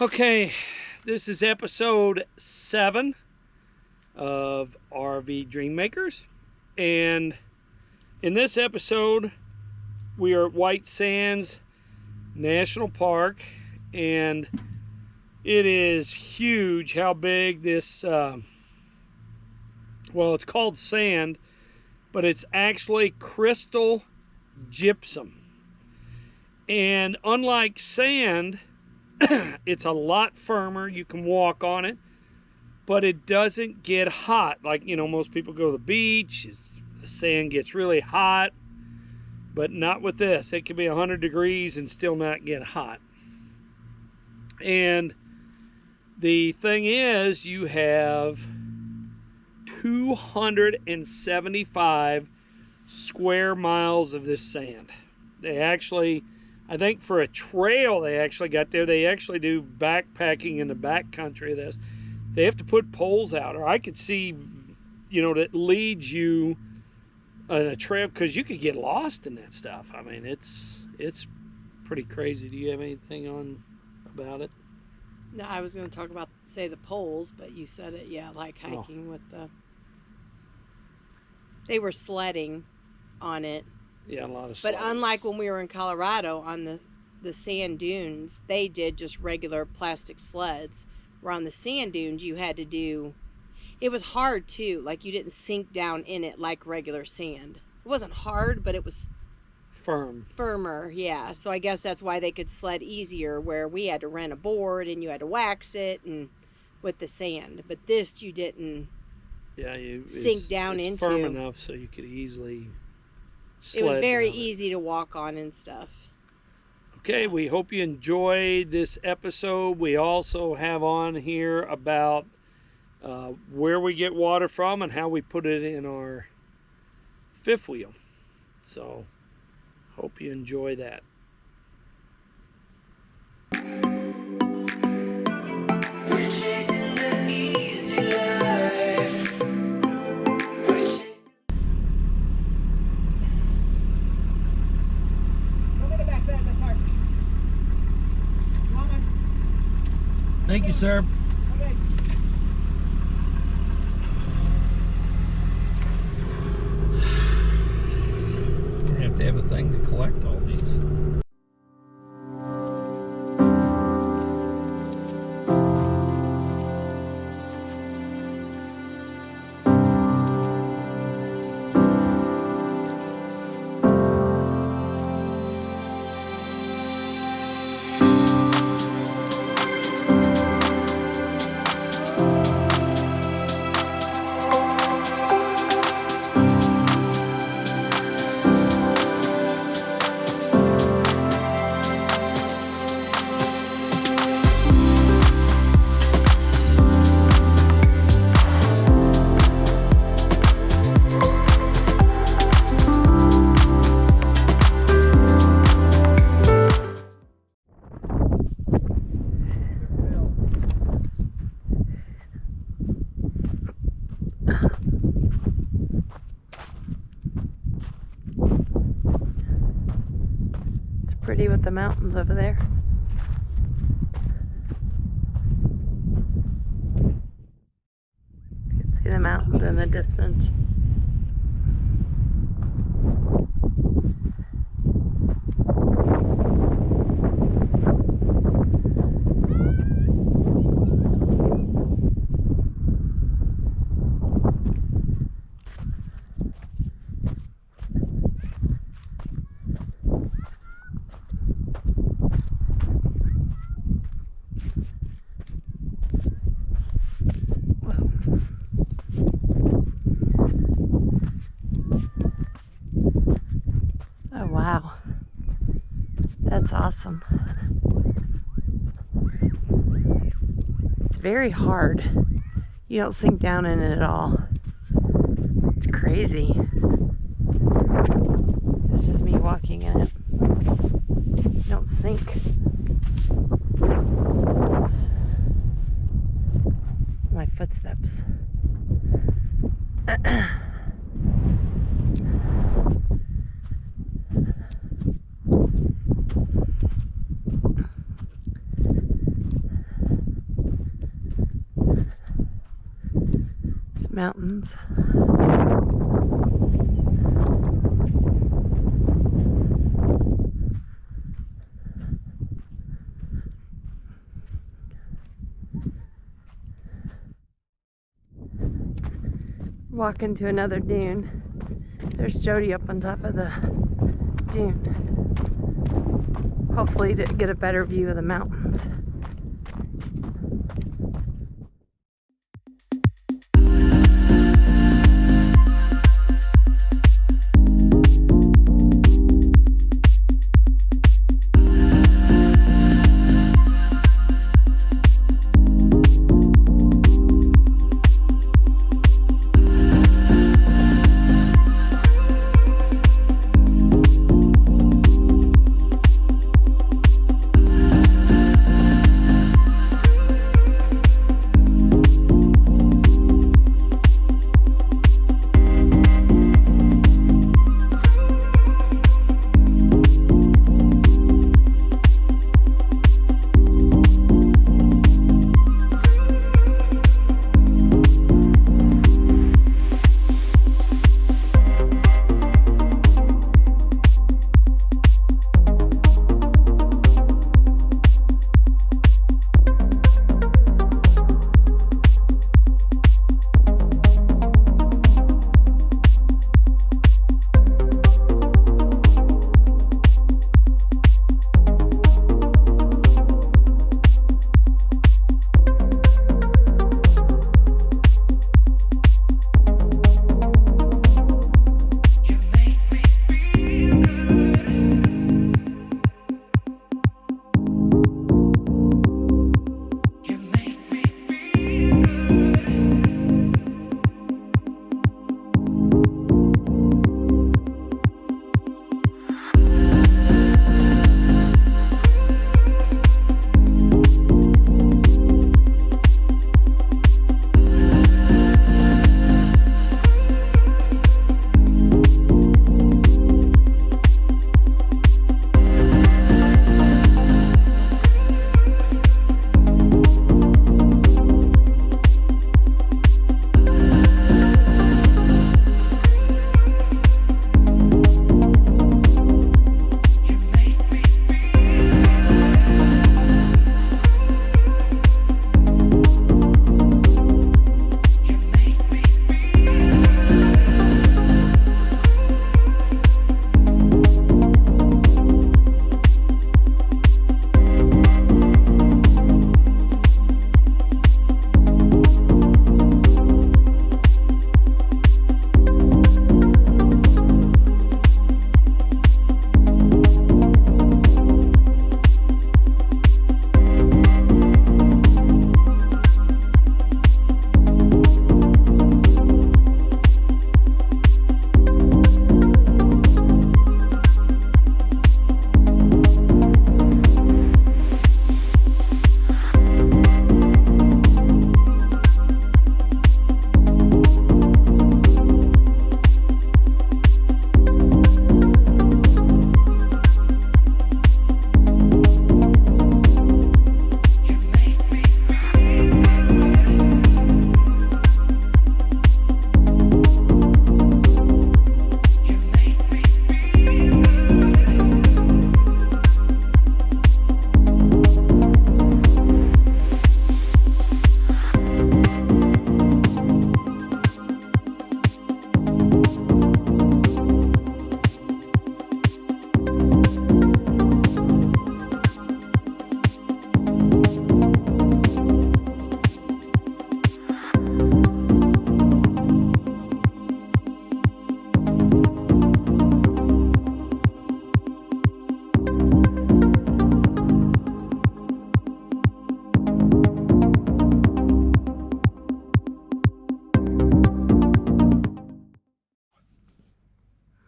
Okay, this is episode 7 of RV Dream Makers, and in this episode we are at White Sands National Park, and it is huge how big this well, it's called sand, but it's actually crystal gypsum. And unlike sand, it's a lot firmer. You can walk on it, but it doesn't get hot. Like, most people go to the beach, the sand gets really hot, but not with this. It can be 100 degrees and still not get hot. And the thing is, you have 275 square miles of this sand. They actually, I think for a trail they actually got there, they actually do backpacking in the back country of this. They have to put poles out, or I could see, that leads you on a trail, because you could get lost in that stuff. I mean, it's pretty crazy. Do you have anything on about it? No, I was going to talk about, say, the poles, but you said it, yeah, like hiking with the... They were sledding on it. Yeah, a lot of sledding. But unlike when we were in Colorado on the sand dunes, they did just regular plastic sleds. Where on the sand dunes, you had to do... It was hard, too. Like, you didn't sink down in it like regular sand. It wasn't hard, but it was... Firmer, yeah. So I guess that's why they could sled easier, where we had to rent a board and you had to wax it and with the sand. But this you didn't sink down into. It's firm enough so you could easily sled. It was very down easy to walk on and stuff. Okay, we hope you enjoyed this episode. We also have on here about where we get water from and how we put it in our fifth wheel. So... hope you enjoy that. We're chasing the easy life. I'm going to back that in the park. Thank you, sir. Okay. They have a thing to collect all these. Pretty with the mountains over there. You can see the mountains in the distance. Wow, that's awesome. It's very hard. You don't sink down in it at all. It's crazy. This is me walking in it. You don't sink. My footsteps. mountains. Walking to another dune. There's Jody up on top of the dune. Hopefully to get a better view of the mountains.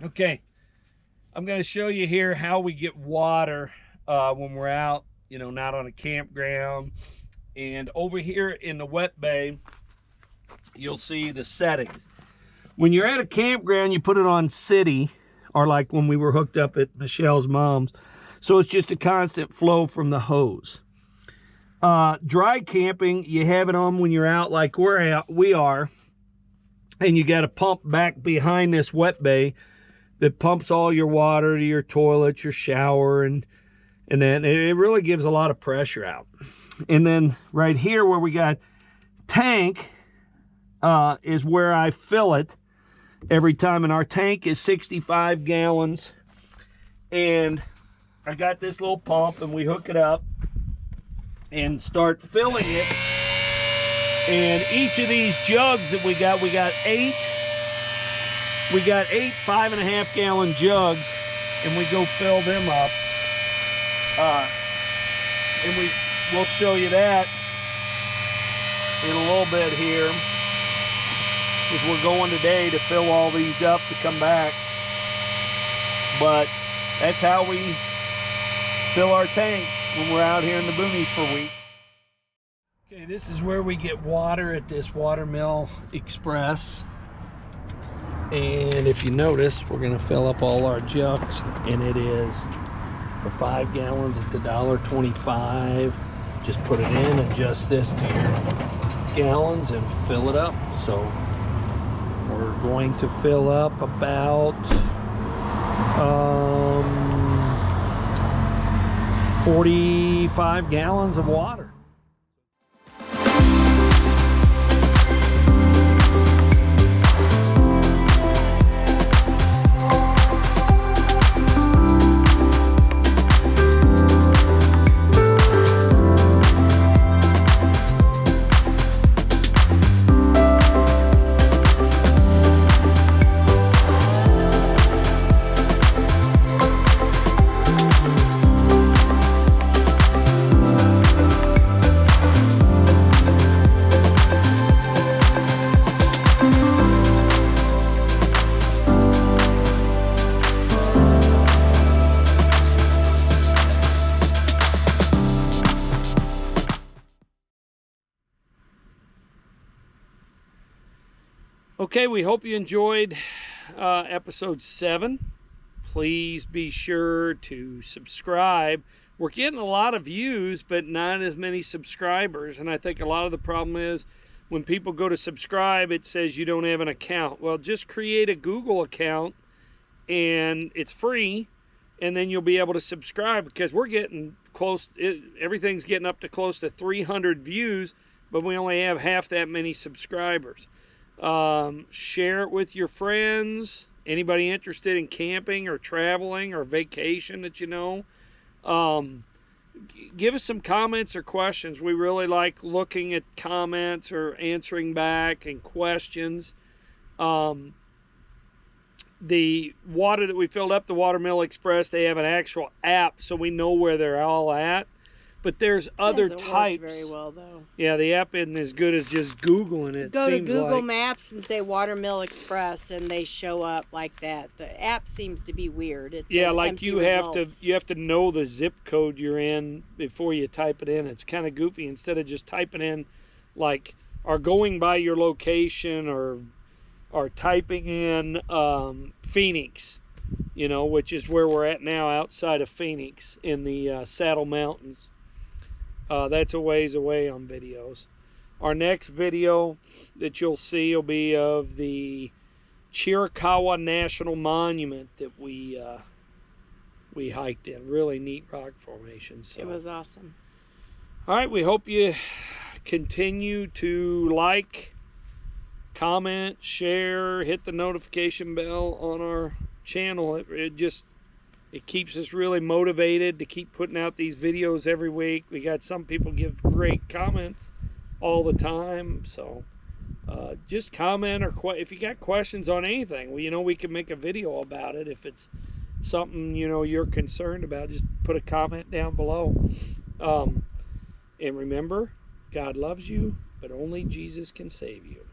Okay, I'm going to show you here how we get water when we're out, you know, not on a campground. And over here in the wet bay, you'll see the settings. When you're at a campground, you put it on city, or like when we were hooked up at Michelle's mom's. So it's just a constant flow from the hose. Dry camping, you have it on when you're out like we are. and you got a pump back behind this wet bay that pumps all your water to your toilet, your shower, and then it really gives a lot of pressure out. And then right here where we got tank is where I fill it every time, and our tank is 65 gallons. And I got this little pump, and we hook it up and start filling it. And each of these jugs that we got 8 5.5 gallon jugs, and we go fill them up. And we'll show you that in a little bit here, because we're going today to fill all these up to come back. But that's how we fill our tanks when we're out here in the boonies for a week. Okay, this is where we get water at this Watermill Express. And if you notice, we're gonna fill up all our jugs, and it is, for 5 gallons, it's $1.25. Just put it in, adjust this to your gallons, and fill it up. So we're going to fill up about 45 gallons of water. Okay, we hope you enjoyed episode 7. Please be sure to subscribe. We're getting a lot of views, but not as many subscribers. And I think a lot of the problem is when people go to subscribe, it says you don't have an account. Well, just create a Google account, and it's free, and then you'll be able to subscribe, because we're getting close. Everything's getting up to close to 300 views, but we only have half that many subscribers. Share it with your friends, anybody interested in camping or traveling or vacation that you know. Give us some comments or questions. We really like looking at comments or answering back and questions. The water that we filled up, the Watermill Express, they have an actual app, so we know where they're all at. But there's other types. Very well, though. Yeah, the app isn't as good as just Googling it. Go to Google Maps and say Watermill Express, and they show up like that. The app seems to be weird. It says like you have to know the zip code you're in before you type it in. It's kind of goofy. Instead of just typing in, like, or going by your location, or typing in Phoenix, which is where we're at now, outside of Phoenix in the Saddle Mountains. That's a ways away on videos. Our next video that you'll see will be of the Chiricahua National Monument that we hiked in. Really neat rock formation. So. It was awesome. All right, we hope you continue to like, comment, share, hit the notification bell on our channel. It keeps us really motivated to keep putting out these videos every week. We got some people give great comments all the time. So just comment, or if you got questions on anything, we can make a video about it. If it's something, you're concerned about, just put a comment down below. And remember, God loves you, but only Jesus can save you.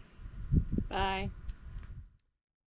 Bye.